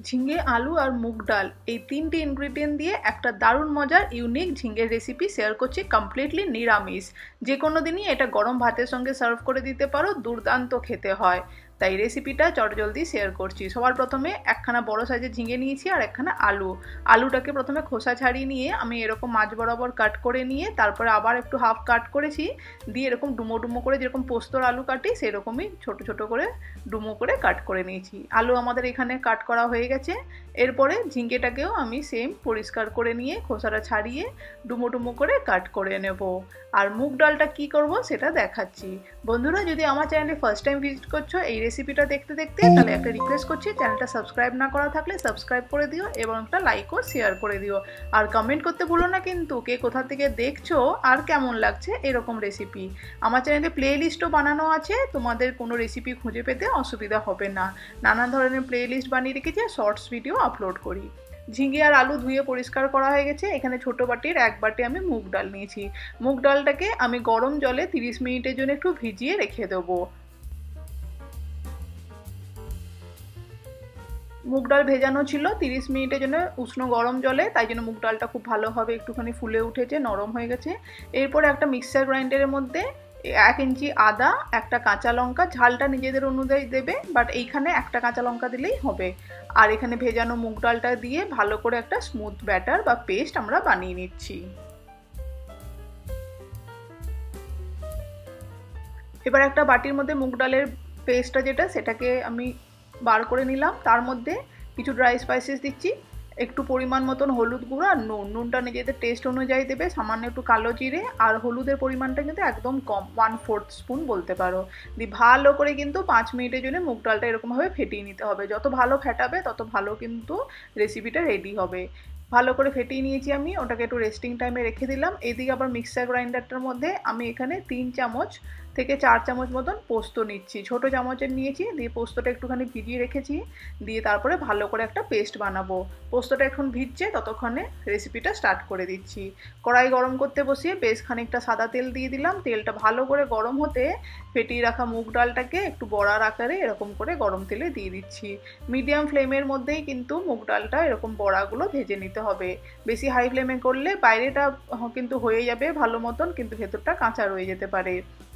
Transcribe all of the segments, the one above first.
ঝিঙে, আলু আর মুগ ডাল এই তিনটে ইনগ্রিডিয়েন্ট দিয়ে একটা দারুণ মজার ইউনিক ঝিঙের রেসিপি শেয়ার করছি, কমপ্লিটলি নিরামিষ। যে কোনো দিনই এটা গরম ভাতের সঙ্গে সার্ভ করে দিতে পারো, দুর্দান্ত খেতে হয়। তাই রেসিপিটা চটজলদি শেয়ার করছি। সবার প্রথমে একখানা বড় সাইজের ঝিঙে নিয়েছি আর একখানা আলু। আলুটাকে প্রথমে খোসা ছাড়িয়ে নিয়ে আমি এরকম মাঝ বরাবর কাট করে নিয়ে তারপরে আবার একটু হাফ কাট করেছি, দিয়ে এরকম ডুমো ডুমো করে যেরকম পোস্তর আলু কাটি সেরকমই ছোট ছোট করে ডুমো করে কাট করে নিয়েছি। আলু আমাদের এখানে কাট করা হয়ে গেছে। এরপরে ঝিঙ্গেটাকেও আমি সেম পরিষ্কার করে নিয়ে খোসাটা ছাড়িয়ে ডুমো ডুমো করে কাট করে নেব। আর মুগ ডালটা কি করব সেটা দেখাচ্ছি। বন্ধুরা, যদি আমার চ্যানেলে ফার্স্ট টাইম ভিজিট করছো এই রেসিপিটা দেখতে দেখতে, তাহলে একটা রিকোয়েস্ট করছি, চ্যানেলটা সাবস্ক্রাইব না করা থাকলে সাবস্ক্রাইব করে দিও এবং একটা লাইক ও শেয়ার করে দিও। আর কমেন্ট করতে ভুলো না কিন্তু, কে কোথা থেকে দেখছো আর কেমন লাগছে এরকম রেসিপি। আমার চ্যানেলে প্লে লিস্টও বানানো আছে, তোমাদের কোনো রেসিপি খুঁজে পেতে অসুবিধা হবে না। নানা ধরনের প্লে লিস্ট বানিয়ে রেখেছি, শর্টস ভিডিও আপলোড করি। ঝিঙে আর আলু ধুয়ে পরিষ্কার করা হয়ে গেছে। এখানে ছোট বাটির এক বাটি আমি মুগ ডাল নিয়েছি। মুগ ডালটাকে আমি গরম জলে 30 মিনিটের জন্য একটু ভিজিয়ে রেখে দেবো। মুগ ডাল ভেজানো ছিল 30 মিনিটের জন্য উষ্ণ গরম জলে, তাই জন্য মুগ ডালটা খুব ভালোভাবে একটুখানি ফুলে উঠেছে, নরম হয়ে গেছে। এরপরে একটা মিক্সার গ্রাইন্ডারের মধ্যে 1 ইঞ্চি আদা, একটা কাঁচা লঙ্কা, ঝালটা নিজেদের অনুযায়ী দেবে, বাট এইখানে একটা কাঁচা লঙ্কা দিলেই হবে। আর এখানে ভেজানো মুগ ডালটা দিয়ে ভালো করে একটা স্মুথ ব্যাটার বা পেস্ট আমরা বানিয়ে নিচ্ছি। এবার একটা বাটির মধ্যে মুগ ডালের পেস্টটা যেটা সেটাকে আমি বার করে নিলাম। তার মধ্যে কিছু ড্রাই স্পাইসেস দিচ্ছি, একটু পরিমাণ মতন হলুদ গুঁড়ো আর নুনটা নিজেদের টেস্ট অনুযায়ী দেবে, সামান্য একটু কালো জিরে, আর হলুদের পরিমাণটা কিন্তু একদম কম, 1/4 স্পুন বলতে পারো। দিয়ে ভালো করে কিন্তু 5 মিনিটের জন্য মুগ ডালটা এরকমভাবে ফেটিয়ে নিতে হবে। যত ভালো ফেটাবে তত ভালো কিন্তু রেসিপিটা রেডি হবে। ভালো করে ফেটিয়ে নিয়েছি আমি, ওটাকে একটু রেস্টিং টাইমে রেখে দিলাম। এইদিকে আবার মিক্সার গ্রাইন্ডারটার মধ্যে আমি এখানে 3 চামচ থেকে 4 চামচ মতন পোস্ত নিচ্ছি, ছোট চামচের নিয়েছি। দিয়ে পোস্তটা একটুখানি ভিজিয়ে রেখেছি, দিয়ে তারপরে ভালো করে একটা পেস্ট বানাবো। পোস্তটা এখন ভিজছে, ততক্ষণে রেসিপিটা স্টার্ট করে দিচ্ছি। কড়াই গরম করতে বসিয়ে বেশ খানিকটা সাদা তেল দিয়ে দিলাম। তেলটা ভালো করে গরম হতে ফেটিয়ে রাখা মুগ ডালটাকে একটু বড়ার আকারে এরকম করে গরম তেলে দিয়ে দিচ্ছি। মিডিয়াম ফ্লেমের মধ্যেই কিন্তু মুগ ডালটা এরকম বড়াগুলো ভেজে নিতে হবে। বেশি হাই ফ্লেমে করলে বাইরেটা কিন্তু হয়ে যাবে ভালো মতন, কিন্তু ভেতরটা কাঁচা রয়ে যেতে পারে।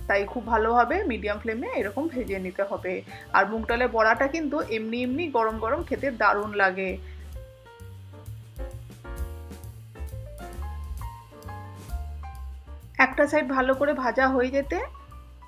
তাই খুব ভালোভাবে মিডিয়াম ফ্লেমে এরকম ভেজে নিতে হবে। আর মুগ ডালের বড়াটা কিন্তু এমনি এমনি গরম গরম খেতে দারুণ লাগে। একটা সাইড ভালো করে ভাজা হয়ে যেতে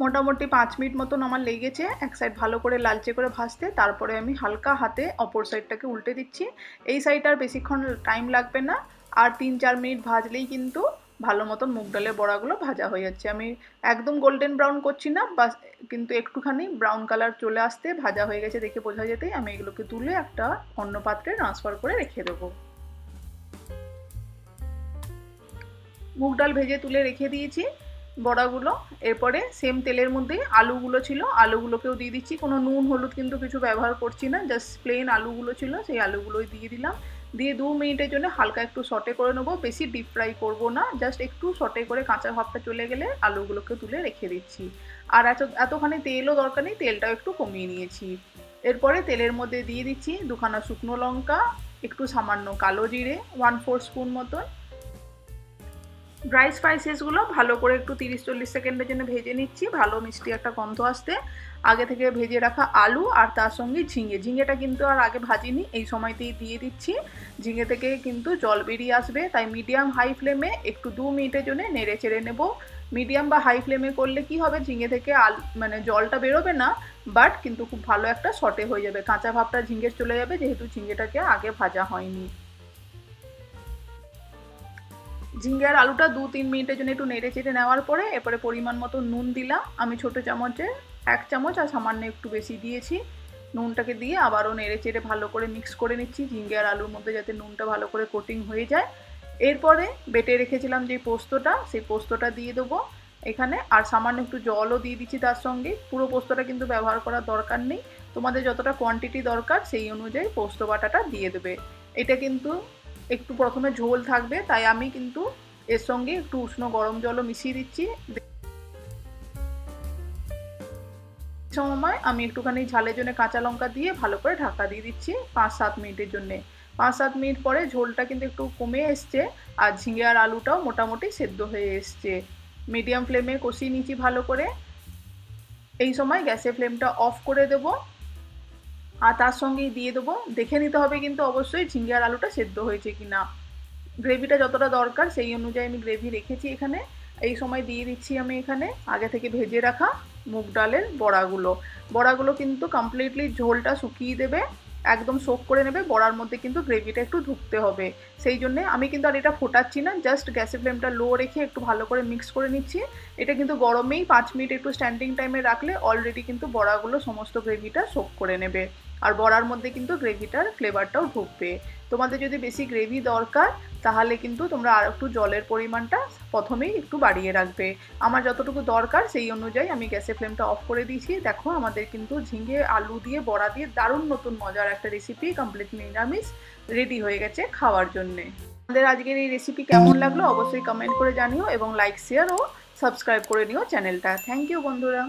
মোটামুটি 5 মিনিট মতন আমার লেগেছে এক সাইড ভালো করে লালচে করে ভাজতে। তারপরে আমি হালকা হাতে অপর সাইডটাকে উল্টে দিচ্ছি। এই সাইড আর বেশিক্ষণ টাইম লাগবে না, আর 3-4 মিনিট ভাজলেই কিন্তু ভালো মতন মুগ ডালের বড়াগুলো ভাজা হয়ে যাচ্ছে। আমি একদম গোল্ডেন ব্রাউন করছি না, বাস কিন্তু একটুখানি ব্রাউন কালার চলে আসতে ভাজা হয়ে গেছে দেখে বোঝা যেতেই আমি এগুলোকে তুলে একটা অন্য পাত্রে ট্রান্সফার করে রেখে দেবো। মুগ ডাল ভেজে তুলে রেখে দিয়েছি বড়াগুলো। এরপরে সেম তেলের মধ্যে আলুগুলো ছিল, আলুগুলোকেও দিয়ে দিচ্ছি। কোনো নুন হলুদ কিন্তু কিছু ব্যবহার করছি না, জাস্ট প্লেন আলুগুলো ছিল সেই আলুগুলোই দিয়ে দিলাম। দিয়ে 2 মিনিটের জন্য হালকা একটু সটে করে নেবো, বেশি ডিপ ফ্রাই করবো না, জাস্ট একটু সটে করে কাঁচা ভাবটা চলে গেলে আলুগুলোকে তুলে রেখে দিচ্ছি। আর এতখানি তেলও দরকার নেই, তেলটাও একটু কমিয়ে নিয়েছি। এরপরে তেলের মধ্যে দিয়ে দিচ্ছি 2খানা শুকনো লঙ্কা, একটু সামান্য কালো জিরে, 1/4 স্পুন মতন। ড্রাই স্পাইসেসগুলো ভালো করে একটু 30-40 সেকেন্ডের জন্য ভেজে নিচ্ছি, ভালো মিষ্টি একটা গন্ধ আসতে। আগে থেকে ভেজে রাখা আলু আর তার সঙ্গে ঝিঙেটা কিন্তু আর আগে ভাজিনি, এই সময়তেই দিয়ে দিচ্ছি। ঝিঙে থেকে কিন্তু জল বেরিয়ে আসবে, তাই মিডিয়াম হাই ফ্লেমে একটু 2 মিনিটের জন্য নেড়ে চেড়ে নেব। মিডিয়াম বা হাই ফ্লেমে করলে কি হবে, ঝিঙে থেকে মানে জলটা বেরোবে না, বাট কিন্তু খুব ভালো একটা সটে হয়ে যাবে, কাঁচা ভাবটা ঝিঙের চলে যাবে, যেহেতু ঝিঙেটাকে আগে ভাজা হয়নি। ঝিঙ্গে আর আলুটা 2-3 মিনিটের জন্য একটু নেড়ে চেড়ে নেওয়ার পরে এরপরে পরিমাণ মতো নুন দিলাম। আমি ছোট চামচে 1 চামচ আর সামান্য একটু বেশি দিয়েছি। নুনটাকে দিয়ে আবারও নেড়ে চেড়ে ভালো করে মিক্স করে নিচ্ছি, ঝিঙ্গে আর আলুর মধ্যে যাতে নুনটা ভালো করে কোটিং হয়ে যায়। এরপরে বেটে রেখেছিলাম যে পোস্তটা, সেই পোস্তটা দিয়ে দেবো এখানে, আর সামান্য একটু জলও দিয়ে দিচ্ছি তার সঙ্গে। পুরো পোস্তটা কিন্তু ব্যবহার করার দরকার নেই, তোমাদের যতটা কোয়ান্টিটি দরকার সেই অনুযায়ী পোস্ত বাটাটা দিয়ে দেবে। এটা কিন্তু একটু প্রথমে ঝোল থাকবে, তাই আমি কিন্তু এর সঙ্গে একটু উষ্ণ গরম জলও মিশিয়ে দিচ্ছি। সময় আমি একটুখানি ঝালের জন্য কাঁচা লঙ্কা দিয়ে ভালো করে ঢাকা দিয়ে দিচ্ছি 5-7 মিনিটের জন্য। 5-7 মিনিট পরে ঝোলটা কিন্তু একটু কমে এসছে আর ঝিঙে আর আলুটাও মোটামুটি সেদ্ধ হয়ে এসছে। মিডিয়াম ফ্লেমে কষিয়ে নিচ্ছি ভালো করে। এই সময় গ্যাসের ফ্লেমটা অফ করে দেবো আর তার সঙ্গেই দিয়ে দেবো, দেখে নিতে হবে কিন্তু অবশ্যই ঝিঙে আর আলুটা সেদ্ধ হয়েছে কিনা। গ্রেভিটা যতটা দরকার সেই অনুযায়ী আমি গ্রেভি রেখেছি এখানে। এই সময় দিয়ে দিচ্ছি আমি এখানে আগে থেকে ভেজে রাখা মুগ ডালের বড়াগুলো। বড়াগুলো কিন্তু কমপ্লিটলি ঝোলটা শুকিয়ে দেবে, একদম সোক করে নেবে। বড়ার মধ্যে কিন্তু গ্রেভিটা একটু ঢুকতে হবে, সেই জন্যে আমি কিন্তু আর এটা ফোটাচ্ছি না, জাস্ট গ্যাসের ফ্লেমটা লো রেখে একটু ভালো করে মিক্স করে নিচ্ছি। এটা কিন্তু গরমেই 5 মিনিট একটু স্ট্যান্ডিং টাইমে রাখলে অলরেডি কিন্তু বড়াগুলো সমস্ত গ্রেভিটা সোক করে নেবে আর বড়ার মধ্যে কিন্তু গ্রেভিটার ফ্লেভারটাও ঢুকবে। তোমাদের যদি বেশি গ্রেভি দরকার তাহলে কিন্তু তোমরা আর একটু জলের পরিমাণটা প্রথমেই একটু বাড়িয়ে রাখবে। আমার যতটুকু দরকার সেই অনুযায়ী আমি গ্যাসের ফ্লেমটা অফ করে দিয়েছি। দেখো আমাদের কিন্তু ঝিঙে আলু দিয়ে বড়া দিয়ে দারুণ নতুন মজার একটা রেসিপি কমপ্লিটলি নিরামিষ রেডি হয়ে গেছে খাওয়ার জন্যে। আমাদের আজকের এই রেসিপি কেমন লাগলো অবশ্যই কমেন্ট করে জানিও এবং লাইক শেয়ার ও সাবস্ক্রাইব করে নিও চ্যানেলটা। থ্যাংক ইউ বন্ধুরা।